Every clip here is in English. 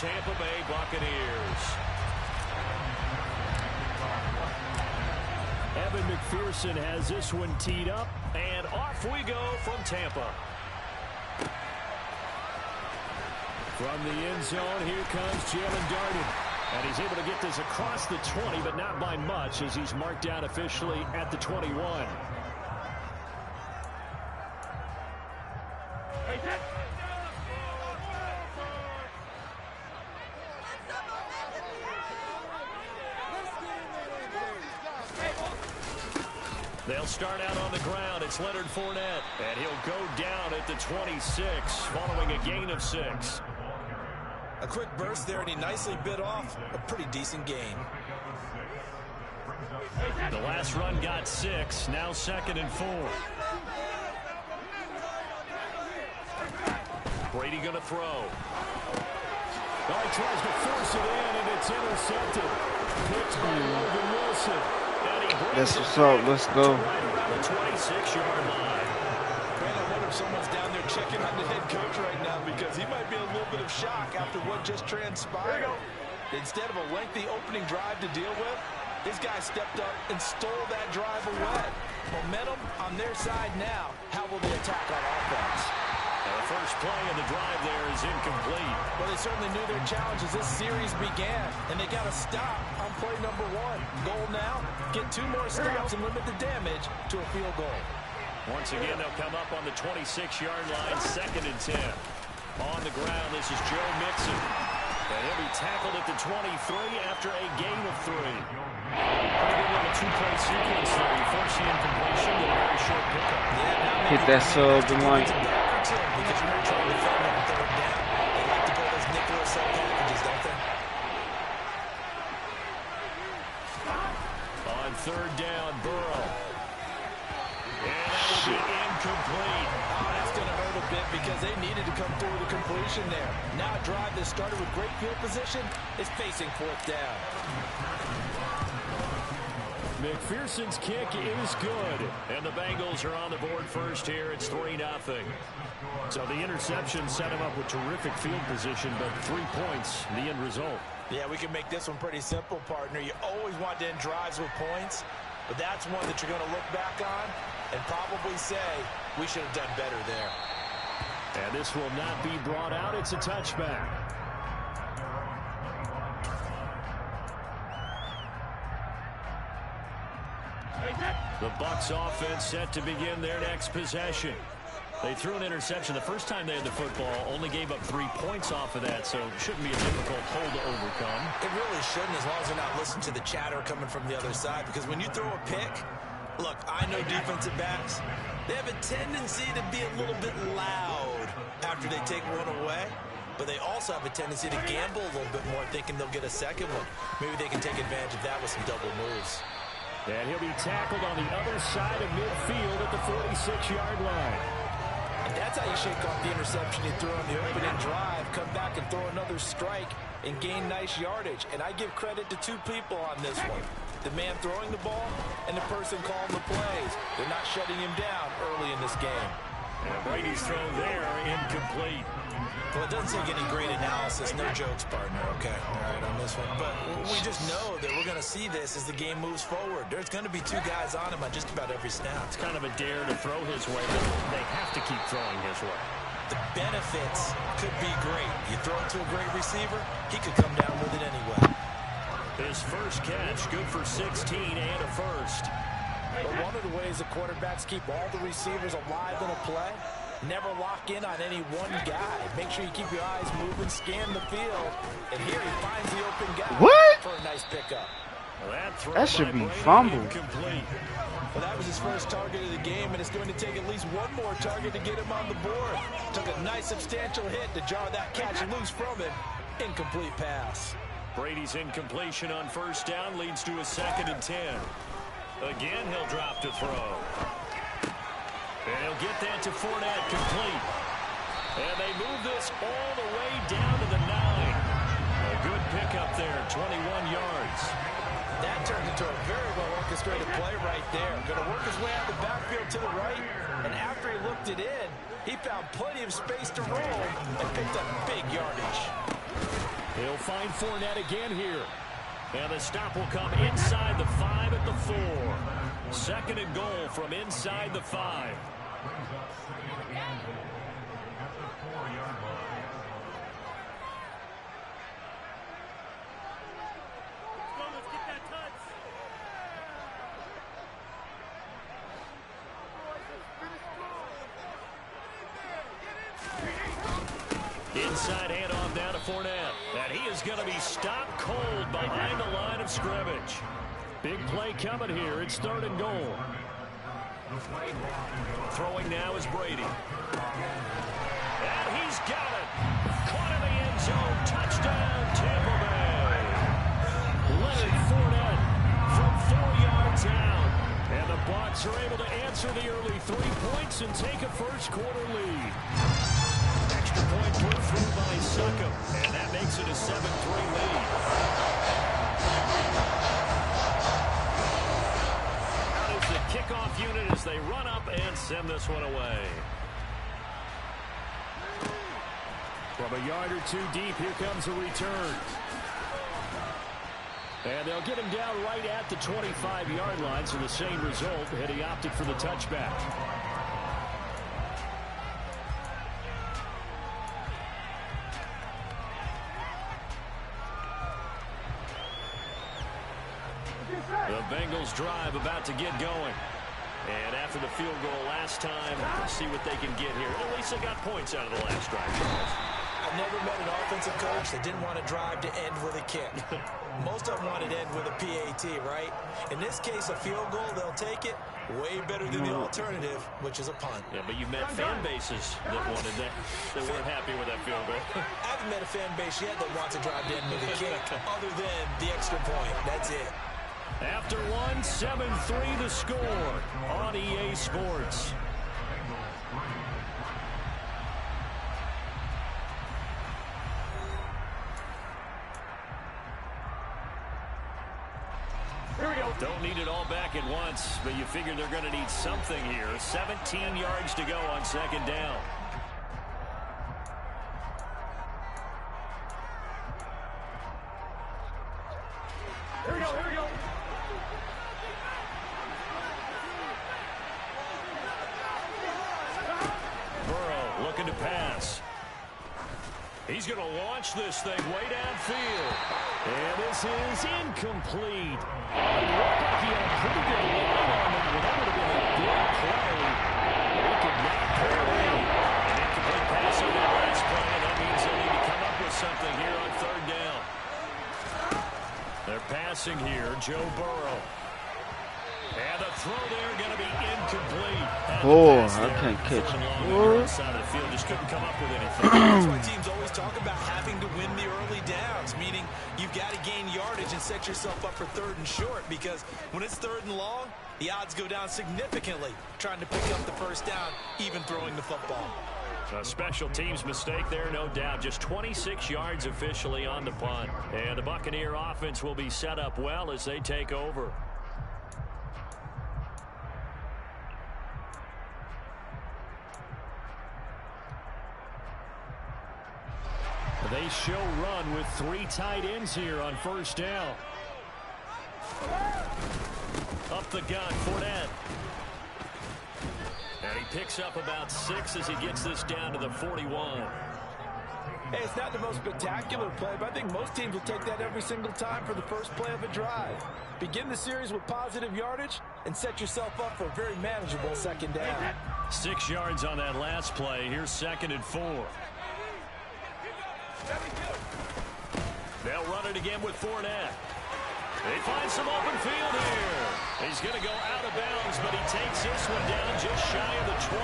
Tampa Bay Buccaneers. Evan McPherson has this one teed up, and off we go from Tampa. From the end zone, here comes Jalen Darden. And he's able to get this across the 20, but not by much, as he's marked down officially at the 21. They'll start out on the ground. It's Leonard Fournette, and he'll go down at the 26 following a gain of 6. A quick burst there, and he nicely bit off a pretty decent gain. The last run got 6. Now 2nd and 4. Brady going to throw. Oh, he tries to force it in, and it's intercepted. Picked by Logan Wilson. That's what's up. Let's go. The 26-yard line. Man, I wonder if someone's down there checking on the head coach right now, because he might be in a little bit of shock after what just transpired. Instead of a lengthy opening drive to deal with, this guy stepped up and stole that drive away. Momentum on their side now. How will they attack on offense? The first play of the drive there is incomplete. Well, they certainly knew their challenge as this series began, and they got to stop on play number 1. Goal now, get 2 more stops and limit the damage to a field goal. Once again, they'll come up on the 26-yard line, 2nd and 10. On the ground, this is Joe Mixon. And he'll be tackled at the 23 after a gain of 3. Pretty good little 2-play sequence there. You force the incompletion with a very short pickup. Hit that sub and line. Because you're not trying to defend on 3rd down. They like to go those nickel sub packages, don't they? On 3rd down, Burrow. And that will be incomplete. Oh, that's going to hurt a bit because they needed to come through with a completion there. Now a drive that started with great field position is facing 4th down. McPherson's kick is good. And the Bengals are on the board first here. It's 3-0. So the interception set him up with terrific field position, but 3 points, the end result. Yeah, we can make this one pretty simple, partner. You always want to end drives with points, but that's one that you're going to look back on and probably say, we should have done better there. And this will not be brought out. It's a touchback. The Bucs offense set to begin their next possession. They threw an interception the first time they had the football, only gave up 3 points off of that, so it shouldn't be a difficult hole to overcome. It really shouldn't, as long as they're not listening to the chatter coming from the other side, because when you throw a pick, look, I know defensive backs, they have a tendency to be a little bit loud after they take one away, but they also have a tendency to gamble a little bit more, thinking they'll get a second one. Maybe they can take advantage of that with some double moves. And he'll be tackled on the other side of midfield at the 46-yard line. And that's how you shake off the interception you threw on the opening drive, come back and throw another strike and gain nice yardage. And I give credit to 2 people on this one. The man throwing the ball and the person calling the plays. They're not shutting him down early in this game. And Brady's throw there, incomplete. Well, it doesn't take any great analysis. No jokes, partner, okay? All right, on this one. But we just know that we're going to see this as the game moves forward. There's going to be 2 guys on him on just about every snap. It's kind of a dare to throw his way, but they have to keep throwing his way. The benefits could be great. You throw it to a great receiver, he could come down with it anyway. His first catch, good for 16 and a first. But one of the ways the quarterbacks keep all the receivers alive in a play, never lock in on any one guy. Make sure you keep your eyes moving, scan the field, and here he finds the open guy for a nice pickup. Well, that should be fumbled. Well, that was his first target of the game, and it's going to take at least one more target to get him on the board. Took a nice substantial hit to jar that catch loose from him. Incomplete pass. Brady's incompletion on first down leads to a 2nd and 10. Again, he'll drop to throw. And he'll get that to Fournette, complete. And they move this all the way down to the 9. A good pickup there, 21 yards. That turned into a very well-orchestrated play right there. Going to work his way out the backfield to the right. And after he looked it in, he found plenty of space to roll and picked up big yardage. He'll find Fournette again here. And the stop will come inside the 5 at the 4. 2nd and goal from inside the 5. Inside handoff down to Fournette. And he is going to be stopped cold behind the line of scrimmage. Big play coming here. It's 3rd and goal. Throwing now is Brady. And he's got it. Caught in the end zone. Touchdown, Tampa Bay. Leonard Fournette from 4 yards out. And the Bucs are able to answer the early 3 points and take a first-quarter lead. Extra point put through by Succop, and that makes it a 7-3 lead. Out is the kickoff unit as they run up and send this one away. From a yard or 2 deep, here comes a return. And they'll get him down right at the 25-yard line, so the same result, and he opted for the touchback. The Bengals drive about to get going. And after the field goal last time, we'll see what they can get here. At least they got points out of the last drive. I've never met an offensive coach that didn't want to drive to end with a kick. Most of them wanted to end with a PAT, right? In this case, a field goal, they'll take it. Way better than the alternative, which is a punt. Yeah, but you've met fan bases that wanted that. They weren't happy with that field goal. I haven't met a fan base yet that wants to drive to end with a kick, other than the extra point. That's it. After 1, 7-3 the score on EA Sports. Here we go. Don't need it all back at once, but you figure they're going to need something here. 17 yards to go on 2nd down. Here we go, here we go. Burrow looking to pass. He's going to launch this thing way downfield. And this is incomplete. It looked like he had a pretty good line on that one. That would have been a big play. He could not pull it in. An incomplete pass on that last play, and that means they need to come up with something here on 3rd down. They're passing here, Joe Burrow. And the throw there going to be incomplete. Oh, I can't catch it. Side of the field just couldn't come up with anything. That's why teams always talk about having to win the early downs, meaning you've got to gain yardage and set yourself up for 3rd and short, because when it's 3rd and long, the odds go down significantly trying to pick up the first down, even throwing the football. A special teams mistake there, no doubt. Just 26 yards officially on the punt. And the Buccaneer offense will be set up well as they take over. They show run with 3 tight ends here on 1st down. Up the gun, Fournette. And he picks up about 6 as he gets this down to the 41. Hey, it's not the most spectacular play, but I think most teams will take that every single time for the first play of a drive. Begin the series with positive yardage and set yourself up for a very manageable 2nd down. 6 yards on that last play. Here's 2nd and 4. They'll run it again with Fournette. They find some open field here. He's going to go out of bounds, but he takes this one down just shy of the 20.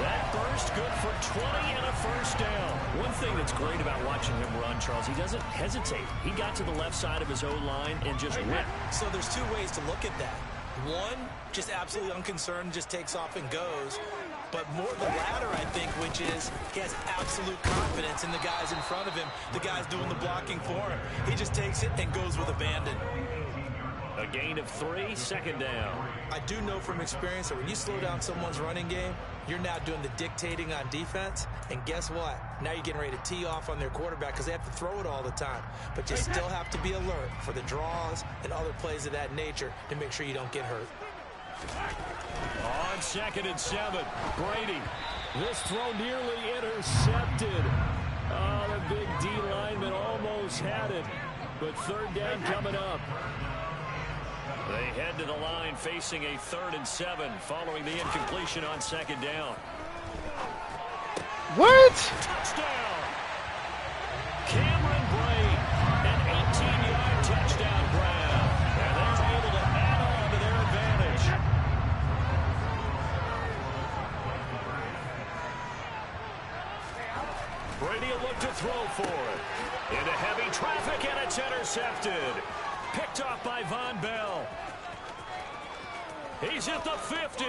That burst good for 20 and a first down. One thing that's great about watching him run, Charles, he doesn't hesitate. He got to the left side of his O-line and just whipped. So there's 2 ways to look at that. One, just absolutely unconcerned, just takes off and goes. But more the latter, I think, which is he has absolute confidence in the guys in front of him, the guys doing the blocking for him. He just takes it and goes with abandon. A gain of 3, 2nd down. I do know from experience that when you slow down someone's running game, you're now doing the dictating on defense. And guess what? Now you're getting ready to tee off on their quarterback because they have to throw it all the time. But you still have to be alert for the draws and other plays of that nature to make sure you don't get hurt. On 2nd and 7, Brady. This throw nearly intercepted. Oh, the big D lineman almost had it. But 3rd down coming up. They head to the line facing a 3rd and 7 following the incompletion on 2nd down. What? Touchdown! Cameron Brate, an 18-yard touchdown grab. And they're able to add on to their advantage. Brady will look to throw for it. Into heavy traffic, and it's intercepted. Picked off by Von Bell. He's at the 50,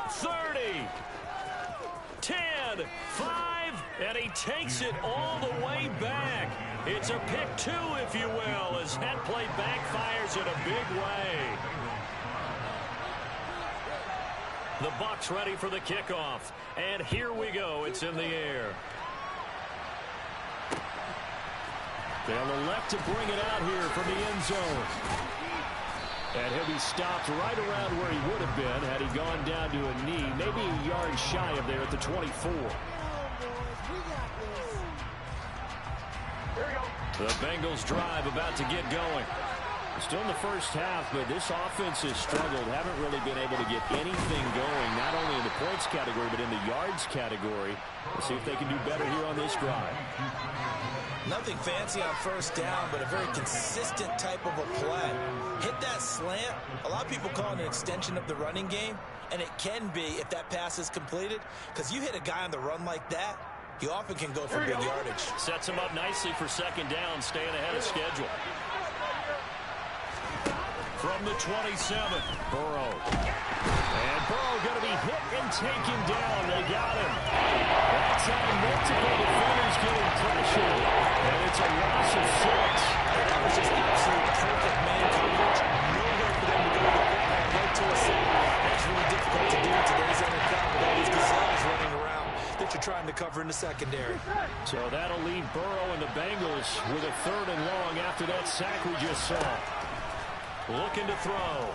30, 10, 5, and he takes it all the way back. It's a pick 2, if you will, as that play backfires in a big way. The Bucs ready for the kickoff, and here we go. It's in the air. They'll elect to bring it out here from the end zone. And he'll be stopped right around where he would have been had he gone down to a knee, maybe a yard shy of there at the 24. The Bengals drive about to get going. Still in the first half, but this offense has struggled. Haven't really been able to get anything going, not only in the points category, but in the yards category. We'll see if they can do better here on this drive. Nothing fancy on 1st down, but a very consistent type of a play. Hit that slant. A lot of people call it an extension of the running game, and it can be if that pass is completed, because you hit a guy on the run like that, you often can go for big yardage. Sets him up nicely for 2nd down, staying ahead of schedule. From the 27, Burrow. And Burrow going to be hit and taken down. They got him. That's how multiple defenders getting pressure. And it's a loss of 6. That was just absolute perfect man coverage. Nowhere for them to go to the football right to a safety. That's really difficult to do in today's NFL with all these gazelles running around that you're trying to cover in the secondary. So that'll leave Burrow and the Bengals with a 3rd and long after that sack we just saw. Looking to throw.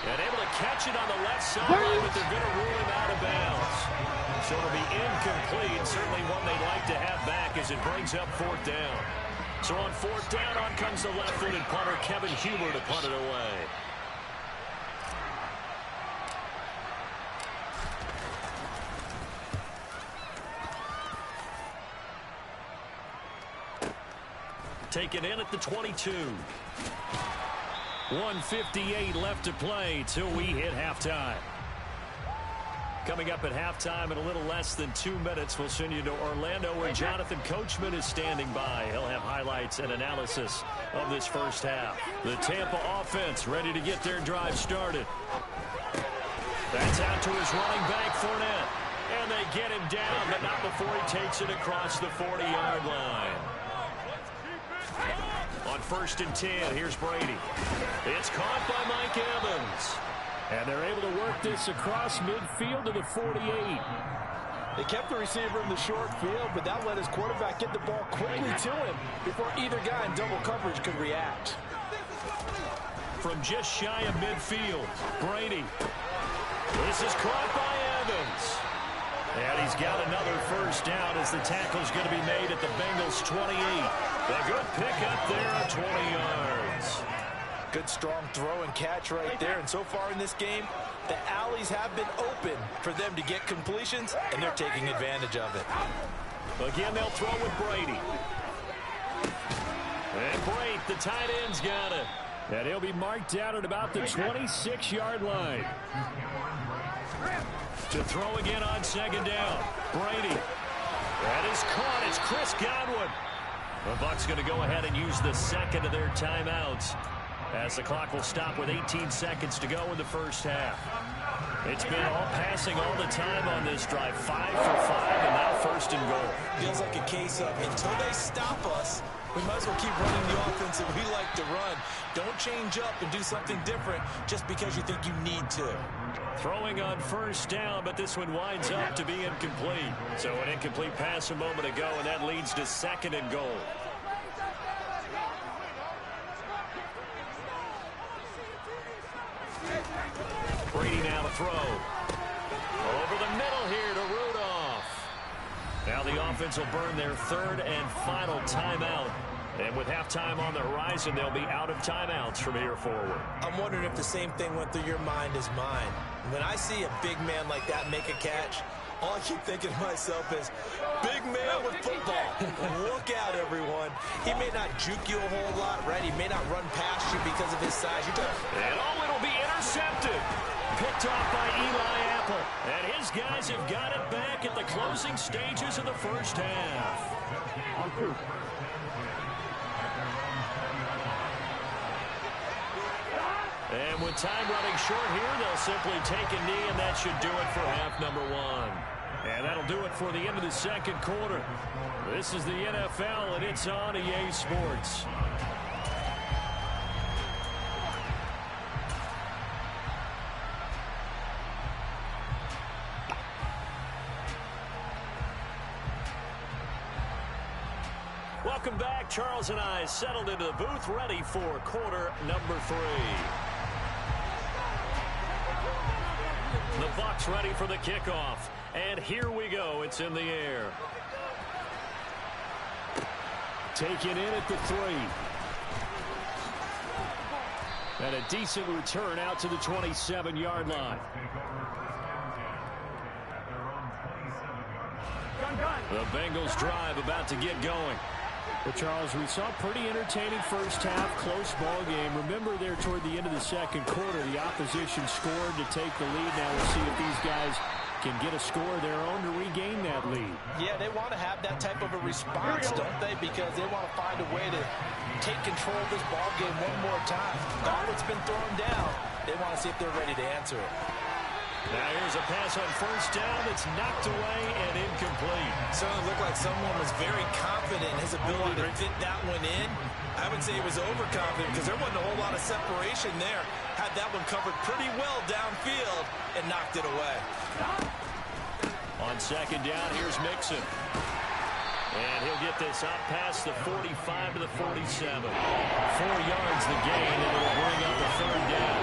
And able to catch it on the left sideline, but they're going to rule him out of bounds. So it'll be incomplete. Certainly one they'd like to have back as it brings up 4th down. So on 4th down, on comes the left-footed punter, Kevin Huber, to punt it away. Taken in at the 22. 1:58 left to play till we hit halftime. Coming up at halftime in a little less than 2 minutes, we'll send you to Orlando where Jonathan Coachman is standing by. He'll have highlights and analysis of this first half. The Tampa offense ready to get their drive started. That's out to his running back, Fournette. And they get him down, but not before he takes it across the 40-yard line. On 1st and 10, here's Brady. It's caught by Mike Evans. And they're able to work this across midfield to the 48. They kept the receiver in the short field, but that let his quarterback get the ball quickly to him before either guy in double coverage could react. From just shy of midfield, Brady. This is caught by Evans. And he's got another 1st down as the tackle's going to be made at the Bengals' 28. A good pickup there at 20 yards. Good strong throw and catch right there. And so far in this game, the alleys have been open for them to get completions, and they're taking advantage of it. Again, they'll throw with Brady. And Brate, the tight end's got it. And he'll be marked down at about the 26-yard line. To throw again on 2nd down. Brady. That is caught. It's Chris Godwin. The Bucs going to go ahead and use the 2nd of their timeouts as the clock will stop with 18 seconds to go in the first half. It's been all passing all the time on this drive. 5 for 5, and now 1st and goal. Feels like a case of until they stop us, We might as well keep running the offense that we like to run. Don't change up and do something different just because you think you need to. Throwing on first down, but this one winds up to be incomplete. So an incomplete pass a moment ago, and that leads to 2nd and goal. Brady now to throw. Over the middle here to Rudolph. Now the offense will burn their 3rd and final timeout. And with halftime on the horizon, they'll be out of timeouts from here forward. I'm wondering if the same thing went through your mind as mine. When I see a big man like that make a catch, all I keep thinking to myself is, big man with football. Look out, everyone. He may not juke you a whole lot, right? He may not run past you because of his size. And it'll be intercepted. Picked off by Eli Apple. And his guys have got it back at the closing stages of the first half. And with time running short here, they'll simply take a knee, and that should do it for half number 1. And that'll do it for the end of the 2nd quarter. This is the NFL, and it's on EA Sports. Welcome back. Charles and I settled into the booth, ready for quarter number 3. The Bucs ready for the kickoff. And here we go. It's in the air. Taken in at the 3. And a decent return out to the 27-yard line. The Bengals drive about to get going. Well, Charles, we saw a pretty entertaining first half, close ball game. Remember there toward the end of the 2nd quarter, the opposition scored to take the lead. Now we'll see if these guys can get a score of their own to regain that lead. Yeah, they want to have that type of a response, don't they? Because they want to find a way to take control of this ball game one more time. All that's been thrown down, they want to see if they're ready to answer it. Now here's a pass on first down that's knocked away and incomplete. Certainly looked like someone was very confident in his ability to fit that one in. I would say he was overconfident because there wasn't a whole lot of separation there. Had that one covered pretty well downfield and knocked it away. On 2nd down, here's Mixon. And he'll get this up past the 45 to the 47. 4 yards the gain, and it'll bring up a 3rd down.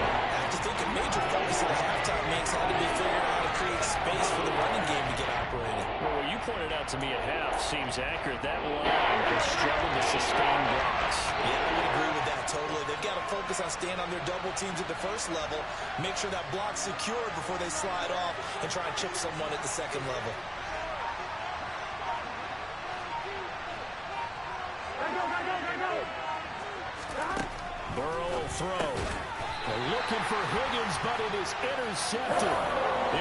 I think a major focus of the halftime makes had to be figuring out how to create space for the running game to get operating. Well, what you pointed out to me at half seems accurate. That line has struggled to sustain blocks. Yeah, I would agree with that totally. They've got to focus on staying on their double teams at the first level, make sure that block's secured before they slide off and try and chip someone at the 2nd level. Burrow will throw. They're looking for Higgins, but it is intercepted.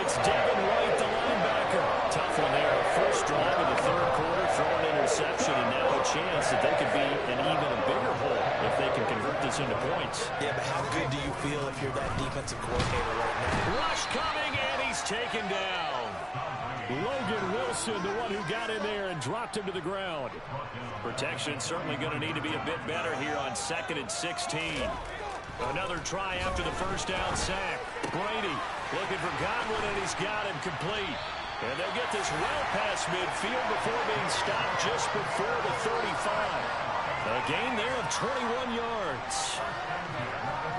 It's Devin White, the linebacker. Tough one there. First drive of the 3rd quarter, throwing an interception, and now a chance that they could be in even a bigger hole if they can convert this into points. Yeah, but how good do you feel if you're that defensive coordinator right now? Rush coming, and he's taken down. Logan Wilson, the one who got in there and dropped him to the ground. Protection certainly going to need to be a bit better here on 2nd and 16. Another try after the first down sack. Brady looking for Godwin, and he's got him complete. And they'll get this well past midfield before being stopped just before the 35. A gain there of 21 yards.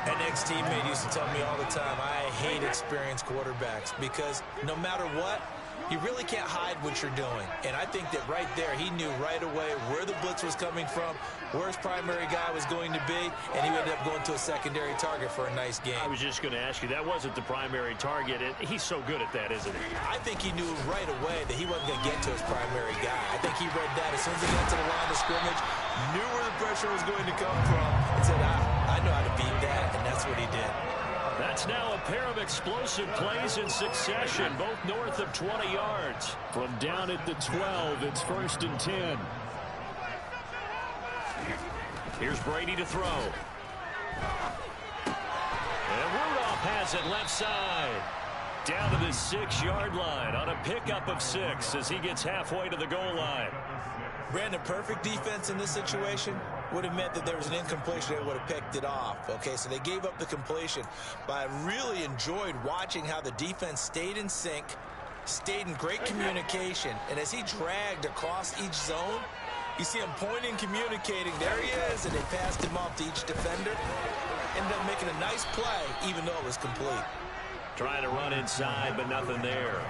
An ex-teammate used to tell me all the time, I hate experienced quarterbacks because no matter what, you really can't hide what you're doing. And I think that right there, he knew right away where the blitz was coming from, where his primary guy was going to be, and he ended up going to a secondary target for a nice game. I was just going to ask you, that wasn't the primary target. He's so good at that, isn't he? I think he knew right away that he wasn't going to get to his primary guy. I think he read that as soon as he got to the line of scrimmage, knew where the pressure was going to come from, and said, I know how to beat that, and that's what he did. That's now a pair of explosive plays in succession, both north of 20 yards. From down at the 12, it's 1st and 10. Here's Brady to throw. And Rudolph has it left side. Down to the 6-yard line on a pickup of 6 as he gets halfway to the goal line. Brandon, perfect defense in this situation would have meant that there was an incompletion. They would have picked it off. Okay, so they gave up the completion. But I really enjoyed watching how the defense stayed in sync, stayed in great communication. And as he dragged across each zone, you see him pointing, communicating. There he is, and they passed him off to each defender. Ended up making a nice play, even though it was complete. Trying to run inside, but nothing there.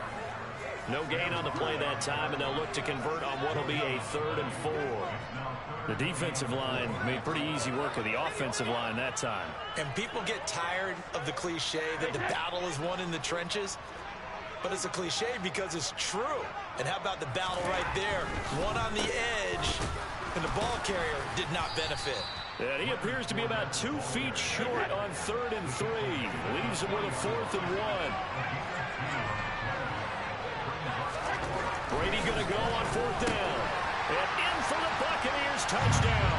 No gain on the play that time, and they'll look to convert on what will be a 3rd and 4. The defensive line made pretty easy work of the offensive line that time. And people get tired of the cliche that the battle is won in the trenches. But it's a cliche because it's true. And how about the battle right there? One on the edge, and the ball carrier did not benefit. And he appears to be about 2 feet short on 3rd and 3. Leaves him with a 4th and 1. Brady going to go on 4th down. And in for the Buccaneers, touchdown.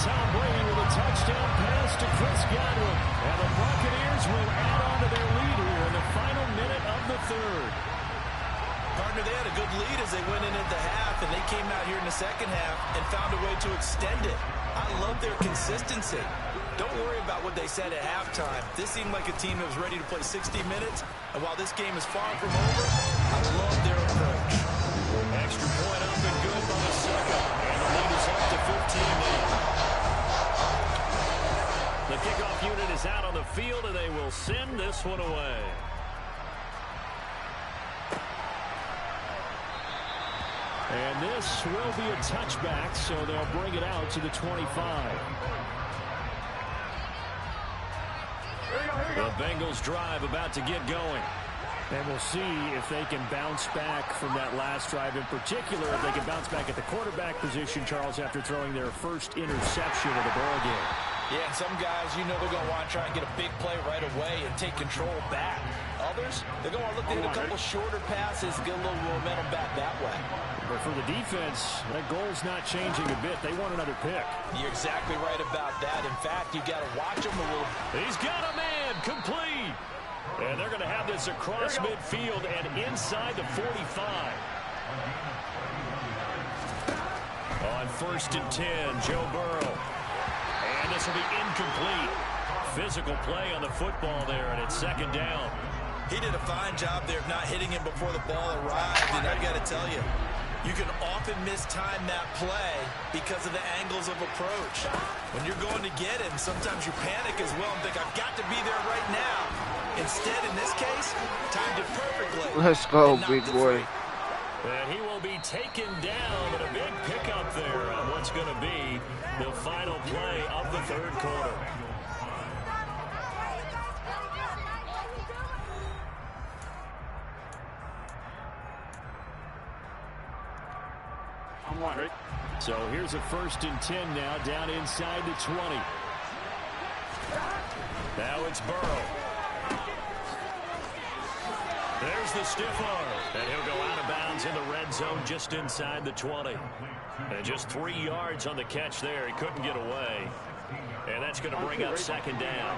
Tom Brady with a touchdown pass to Chris Godwin. And the Buccaneers will add on to their lead here in the final minute of the 3rd. Partner, they had a good lead as they went in at the half, and they came out here in the second half and found a way to extend it. I love their consistency. Don't worry about what they said at halftime. This seemed like a team that was ready to play 60 minutes, and while this game is far from over, I love their approach. Extra point up and good by the second, and the lead is up to 15 now. The kickoff unit is out on the field, and they will send this one away. And this will be a touchback, so they'll bring it out to the 25. The Bengals drive about to get going. And we'll see if they can bounce back from that last drive. In particular, if they can bounce back at the quarterback position, Charles, after throwing their first interception of the ball game. Yeah, and some guys, you know they're going to want to try and get a big play right away and take control back. Others, they're going to look to hit a couple shorter passes, get a little momentum back that way. But for the defense, that goal's not changing a bit. They want another pick. You're exactly right about that. In fact, you got to watch them a little. He's got a man, complete. And they're going to have this across midfield and inside the 45. On 1st and 10, Joe Burrow. And this will be incomplete. Physical play on the football there, and it's 2nd down. He did a fine job there of not hitting him before the ball arrived, and I got to tell you, you can often mistime that play because of the angles of approach. When you're going to get him, sometimes you panic as well and think, I've got to be there right now. Instead, in this case, timed it perfectly. Let's go, big boy. And he will be taken down, and a big pickup there on what's going to be the final play of the 3rd quarter. So here's a 1st and 10 now, down inside the 20. Now it's Burrow. There's the stiff arm, and he'll go out of bounds in the red zone just inside the 20. And just 3 yards on the catch there. He couldn't get away. And that's going to bring up 2nd down.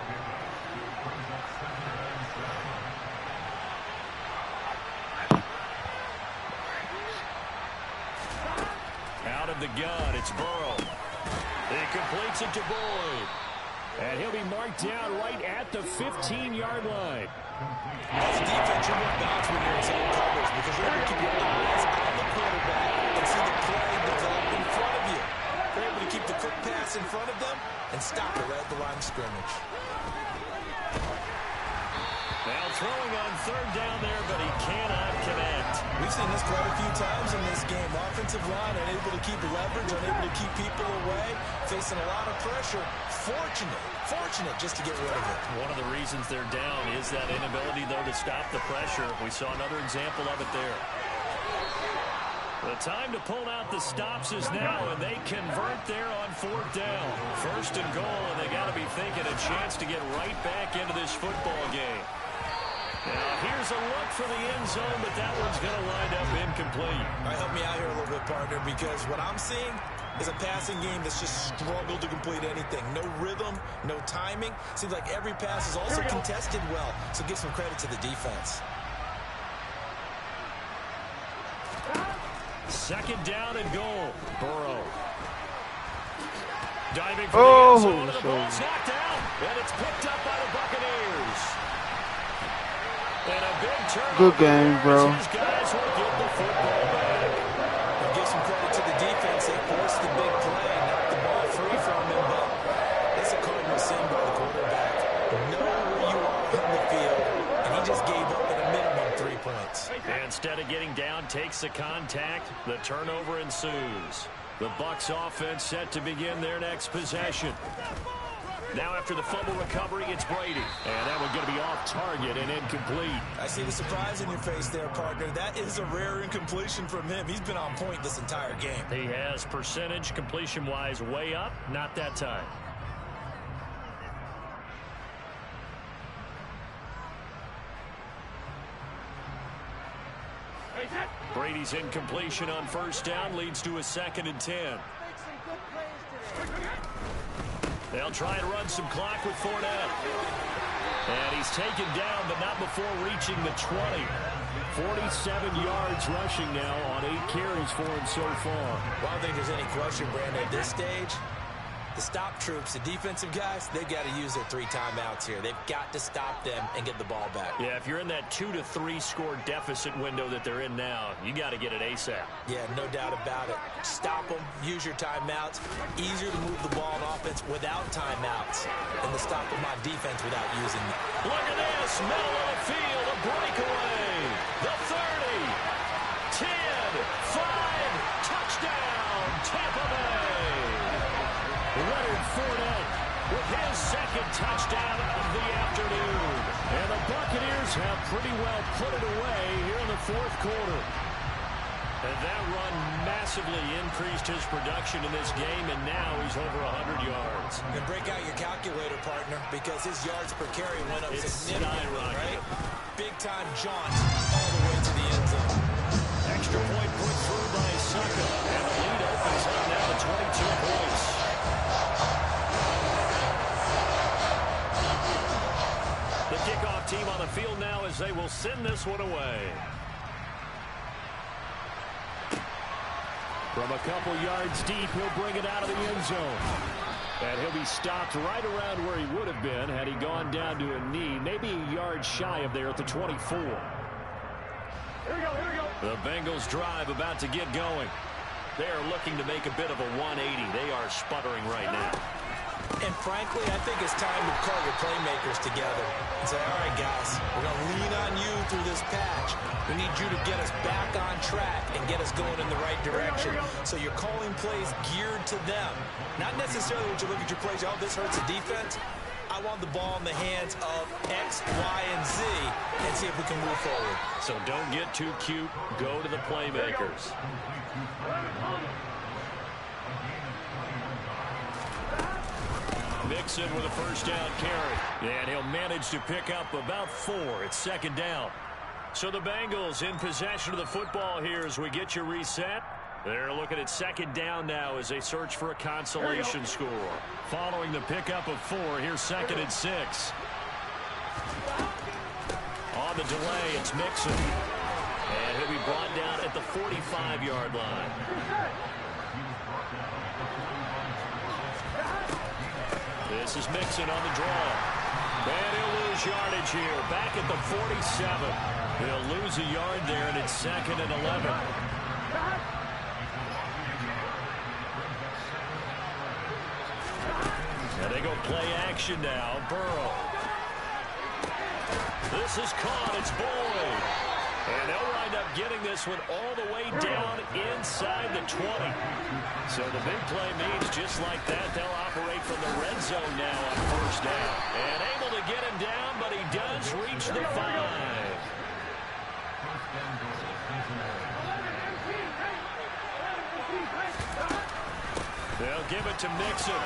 Out of the gun, it's Burrow. He completes it to Boyd. And he'll be marked down right at the 15-yard line. As a defense, you want balance when you're in zone coverage because you're able to keep your eyes on the quarterback and see the play develop in front of you. You're able to keep the quick pass in front of them and stop it right at the line of scrimmage. Now throwing on 3rd down there, but he cannot connect. We've seen this quite a few times in this game. Offensive line unable to keep leverage, unable to keep people away, facing a lot of pressure. Fortunate just to get rid of it. One of the reasons they're down is that inability, though, to stop the pressure. We saw another example of it there. The time to pull out the stops is now, and they convert there on 4th down. 1st and goal, and they got to be thinking a chance to get right back into this football game. Now, here's a look for the end zone, but that one's going to wind up incomplete. All right, help me out here a little bit, partner, because what I'm seeing is a passing game that's just struggled to complete anything. No rhythm, no timing. Seems like every pass is also contested well, so give some credit to the defense. Second down and goal. Burrow. Diving for the end zone, and the ball's knocked out. And it's picked up by the Buccaneers. And a big turnover. Good game, bro. These guys will get the football back. And give some credit to the defense. They forced the big play, knocked the ball free from him, but that's a cardinal sin by the quarterback. Know where you are on the field, and he just gave up at a minimum 3 points. And instead of getting down, takes the contact. The turnover ensues. The Bucs offense set to begin their next possession. Now after the fumble recovery, it's Brady. And that one's going to be off target and incomplete. I see the surprise in your face there, partner. That is a rare incompletion from him. He's been on point this entire game. He has percentage completion-wise way up. Not that time. Brady's incompletion on first down leads to a 2nd and 10. They'll try and run some clock with Fournette. And he's taken down, but not before reaching the 20. 47 yards rushing now on 8 carries for him so far. Well, I don't think there's any question, Brandon, at this stage. The stop troops, the defensive guys, they've got to use their 3 timeouts here. They've got to stop them and get the ball back. Yeah, if you're in that 2 to 3 score deficit window that they're in now, you got to get it ASAP. Yeah, no doubt about it. Stop them, use your timeouts. Easier to move the ball on offense without timeouts than to stop them on defense without using them. Look at this, middle of the field, a breakaway. The 30, 10, 5, touchdown, Tampa Bay. Leonard Fournette with his 2nd touchdown of the afternoon. And the Buccaneers have pretty well put it away here in the 4th quarter. And that run massively increased his production in this game, and now he's over 100 yards. And break out your calculator, partner, because his yards per carry went up significantly, right? Big-time jaunt all the way to the end zone. Extra point put through by Saka, and the lead opens up now to 22 points. The kickoff team on the field now as they will send this one away. From a couple yards deep, he'll bring it out of the end zone. And he'll be stopped right around where he would have been had he gone down to a knee, maybe a yard shy of there at the 24. Here we go. The Bengals drive about to get going. They are looking to make a bit of a 180. They are sputtering right now. And frankly, I think it's time to call your playmakers together and say, all right, guys, we're going to lean on you through this patch. We need you to get us back on track and get us going in the right direction. So you're calling plays geared to them. Not necessarily when you look at your plays, oh, this hurts the defense. I want the ball in the hands of X, Y, and Z and see if we can move forward. So don't get too cute. Go to the playmakers. Mixon with a first down carry. And he'll manage to pick up about 4. It's 2nd down. So the Bengals in possession of the football here as we get you reset. They're looking at 2nd down now as they search for a consolation score. Following the pickup of 4, here's 2nd and 6. On the delay, it's Mixon. And he'll be brought down at the 45-yard line. This is Mixon on the draw. And he'll lose yardage here. Back at the 47. He'll lose a yard there, and it's 2nd and 11. And they go play action now. Burrow. This is caught. It's Boyd. And they'll wind up getting this one all the way down inside the 20. So the big play means just like that, they'll operate from the red zone now on first down. And able to get him down, but he does reach the 5. They'll give it to Mixon.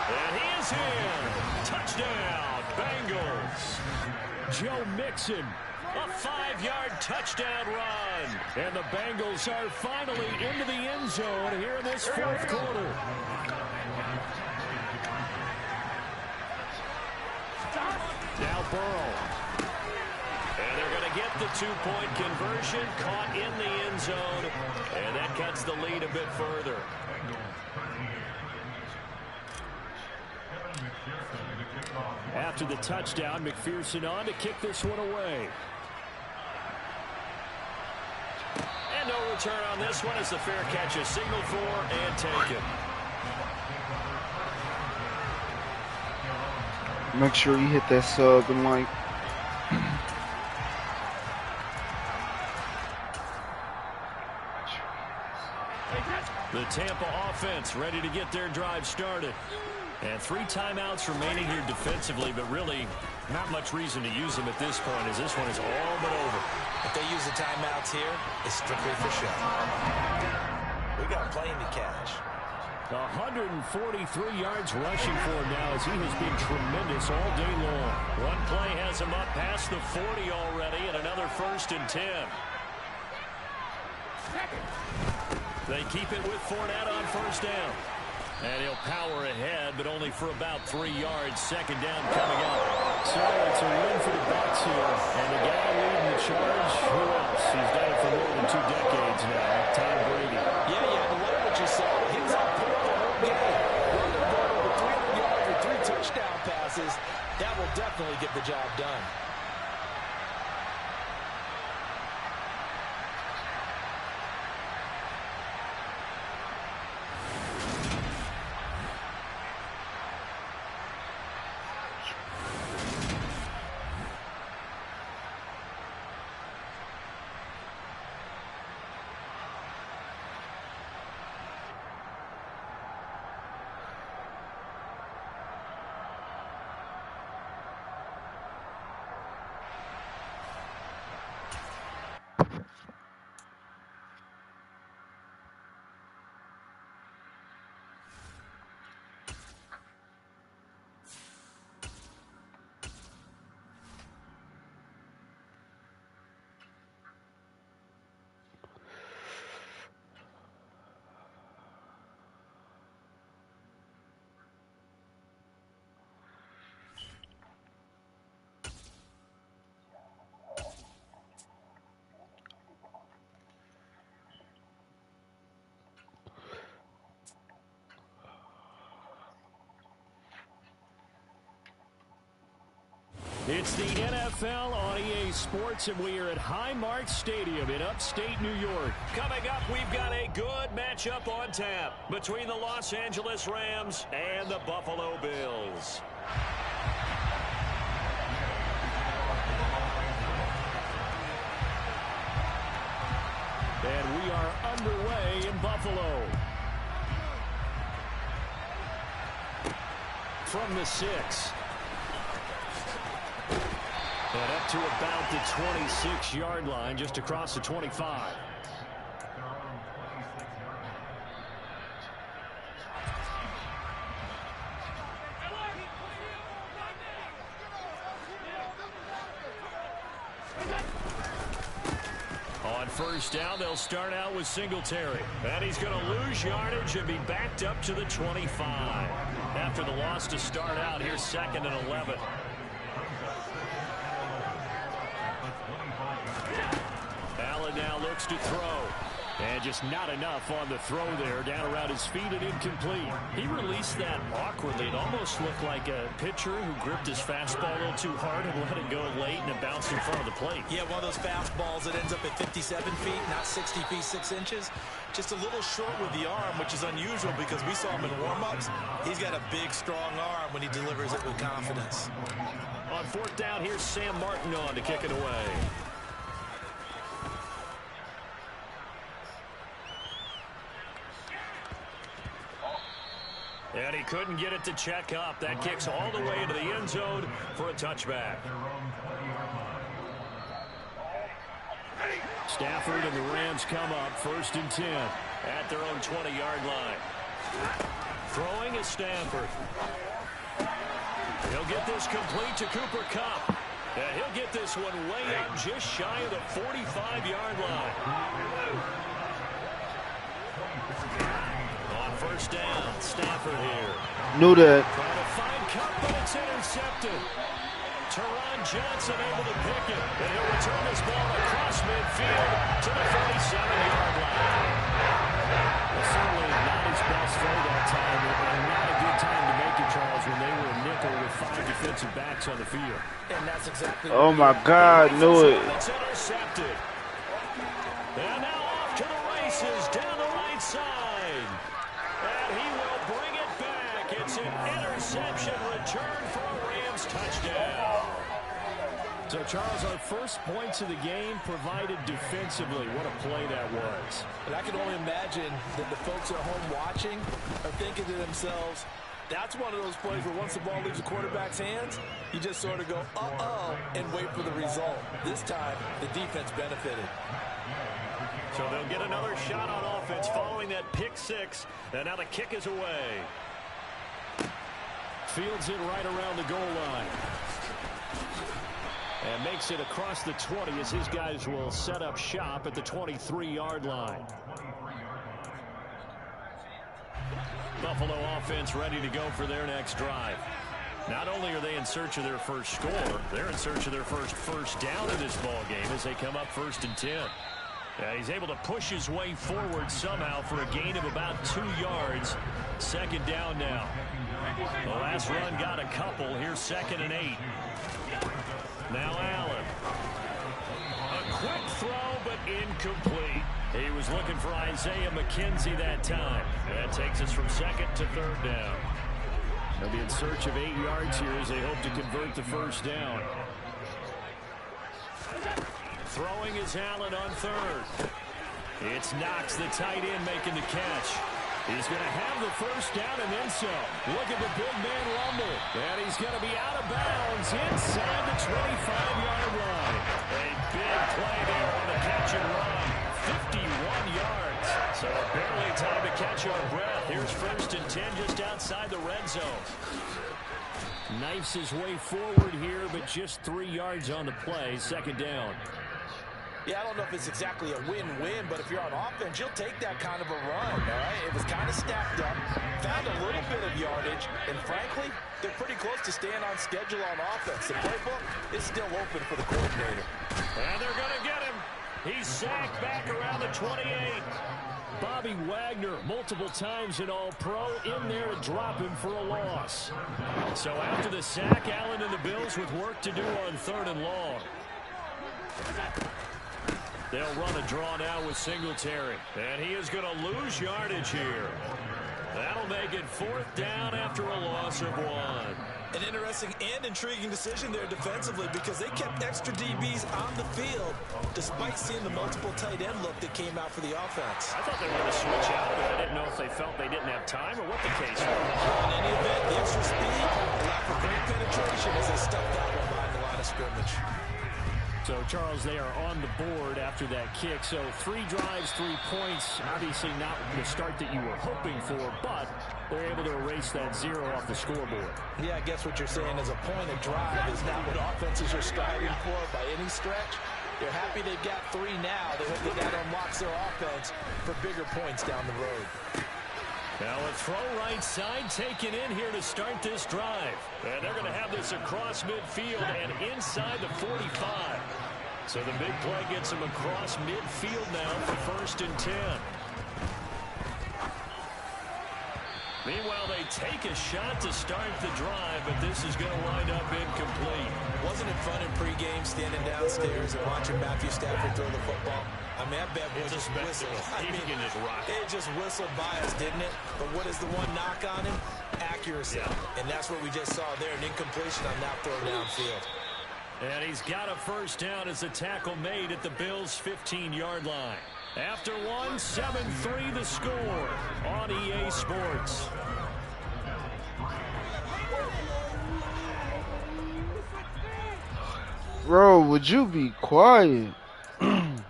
And he is in. Touchdown, Bengals. Joe Mixon. A 5-yard touchdown run. And the Bengals are finally into the end zone here in this 4th quarter. Now Burrow. And they're going to get the two-point conversion, caught in the end zone, and that cuts the lead a bit further. After the touchdown, McPherson on to kick this one away. And no return on this one as the fair catch is signaled for and taken. Make sure you hit that sub and like. The Tampa offense ready to get their drive started. And 3 timeouts remaining here defensively, but really not much reason to use them at this point as this one is all but over. If they use the timeouts here, it's strictly for show. We got plenty to catch. 143 yards rushing for him now as he has been tremendous all day long. One play has him up past the 40 already and another 1st and 10. They keep it with Fournette on 1st down. And he'll power ahead, but only for about 3 yards. 2nd down coming up. So it's a win for the Bucs here. And the guy leading the charge, who else? He's done it for more than 2 decades now. Tom Brady. Yeah, I love what you saw. He's on point the whole game. Running the ball over 300 yards with 3 touchdown passes. That will definitely get the job done. It's the NFL on EA Sports, and we are at Highmark Stadium in upstate New York. Coming up, we've got a good matchup on tap between the Los Angeles Rams and the Buffalo Bills. And we are underway in Buffalo. From the 6. And up to about the 26-yard line, just across the 25. On 1st down, they'll start out with Singletary. And he's going to lose yardage and be backed up to the 25. After the loss to start out, here's 2nd and 11. Allen now looks to throw. And just not enough on the throw there. Down around his feet and incomplete. He released that awkwardly. It almost looked like a pitcher who gripped his fastball a little too hard and let it go late, and it bounced in front of the plate. Yeah, one of those fastballs that ends up at 57 feet, not 60 feet 6 inches. Just a little short with the arm, which is unusual because we saw him in warm-ups. He's got a big, strong arm when he delivers it with confidence. On 4th down, here's Sam Martin on to kick it away. And he couldn't get it to check up. That kicks all the way into the end zone for a touchback. Stafford and the Rams come up 1st and 10. At their own 20-yard line. Throwing is Stafford. He'll get this complete to Cooper Kupp. And he'll get this one way up just shy of the 45-yard line. On 1st down, Stafford here. Knew that. Trying to find Kupp, but it's intercepted. Teron Johnson able to pick it. And he'll return this ball across midfield to the 47-yard line. Well, certainly not his best throw that time, and not a good time to make it, Charles, when they were a nickel with 5 defensive backs on the field. And that's exactly Oh my God, knew it. It's intercepted. And now off to the races down the right side. And he will bring it back. It's an interception return for a Rams touchdown. So, Charles, our first points of the game provided defensively. What a play that was. And I can only imagine that the folks at home watching are thinking to themselves, that's one of those plays where once the ball leaves the quarterback's hands, you just sort of go, uh-oh, and wait for the result. This time, the defense benefited. So they'll get another shot on offense following that pick six. And now the kick is away. Fields it right around the goal line. And makes it across the 20 as his guys will set up shop at the 23-yard line. Buffalo offense ready to go for their next drive. Not only are they in search of their first score, they're in search of their first down in this ball game as they come up 1st and 10. He's able to push his way forward somehow for a gain of about 2 yards. 2nd down now. The last run got a couple. Here's 2nd and 8. Now Allen. A quick throw, but incomplete. He was looking for Isaiah McKenzie that time. That takes us from 2nd to 3rd down. They'll be in search of 8 yards here as they hope to convert the 1st down. Throwing is Allen on 3rd. It's Knox, the tight end, making the catch. He's going to have the 1st down and then some. Look at the big man rumble. And he's going to be out of bounds inside the 25-yard line. A big play there on the catch and run. 51 yards. So barely time to catch our breath. Here's 1st and 10 just outside the red zone. Knifes his way forward here, but just 3 yards on the play. 2nd down. Yeah, I don't know if it's exactly a win-win, but if you're on offense, you'll take that kind of a run, all right? It was kind of stacked up, found a little bit of yardage, and frankly, they're pretty close to staying on schedule on offense. The playbook is still open for the coordinator. And they're going to get him. He's sacked back around the 28. Bobby Wagner, multiple times an All-Pro, in there to drop him for a loss. So after the sack, Allen and the Bills with work to do on 3rd and long. They'll run a draw now with Singletary. And he is going to lose yardage here. That'll make it 4th down after a loss of 1. An interesting and intriguing decision there defensively because they kept extra DBs on the field despite seeing the multiple tight end look that came out for the offense. I thought they were going to switch out, but I didn't know if they felt they didn't have time or what the case was. In any event, the extra speed allowed for great penetration as they stuck that one behind the line of scrimmage. So, Charles, they are on the board after that kick. So 3 drives, 3 points. Obviously not the start that you were hoping for, but they're able to erase that 0 off the scoreboard. Yeah, I guess what you're saying is a point of drive is not what offenses are striving for by any stretch. They're happy they've got 3 now. They hope that unlocks their offense for bigger points down the road. Now a throw right side taken in here to start this drive. And they're going to have this across midfield and inside the 45. So the big play gets them across midfield now for 1st and 10. Meanwhile, they take a shot to start the drive, but this is going to wind up incomplete. Wasn't it fun in pregame standing downstairs and watching Matthew Stafford throw the football? I mean, that bad boy just whistled. He can just rock it. It just whistled by us, didn't it? But what is the one knock on him? Accuracy. Yeah. And that's what we just saw there, an incompletion on that throw downfield. And he's got a 1st down as the tackle made at the Bills' 15-yard line. After 1, 7-3 the score on EA Sports. Bro, would you be quiet? Line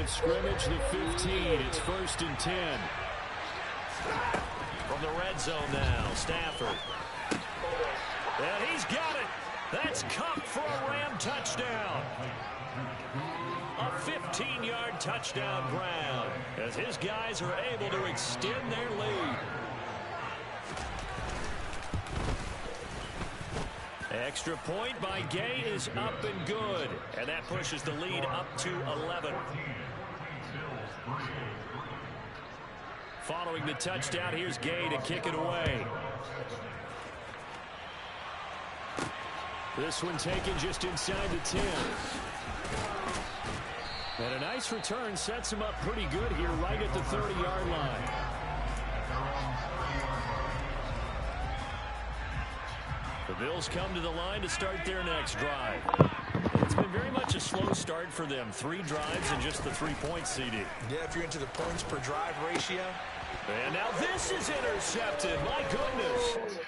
of scrimmage, the 15. It's 1st and 10. From the red zone now, Stafford. And he's got it. That's Cup for a Ram touchdown. A 15-yard touchdown Brown as his guys are able to extend their lead. Extra point by Gay is up and good. And that pushes the lead up to 11. Following the touchdown, here's Gay to kick it away. This one taken just inside the 10. And a nice return sets him up pretty good here right at the 30-yard line. The Bills come to the line to start their next drive. It's been very much a slow start for them. 3 drives and just the 3 points, CD. Yeah, if you're into the points per drive ratio. And now this is intercepted. My goodness.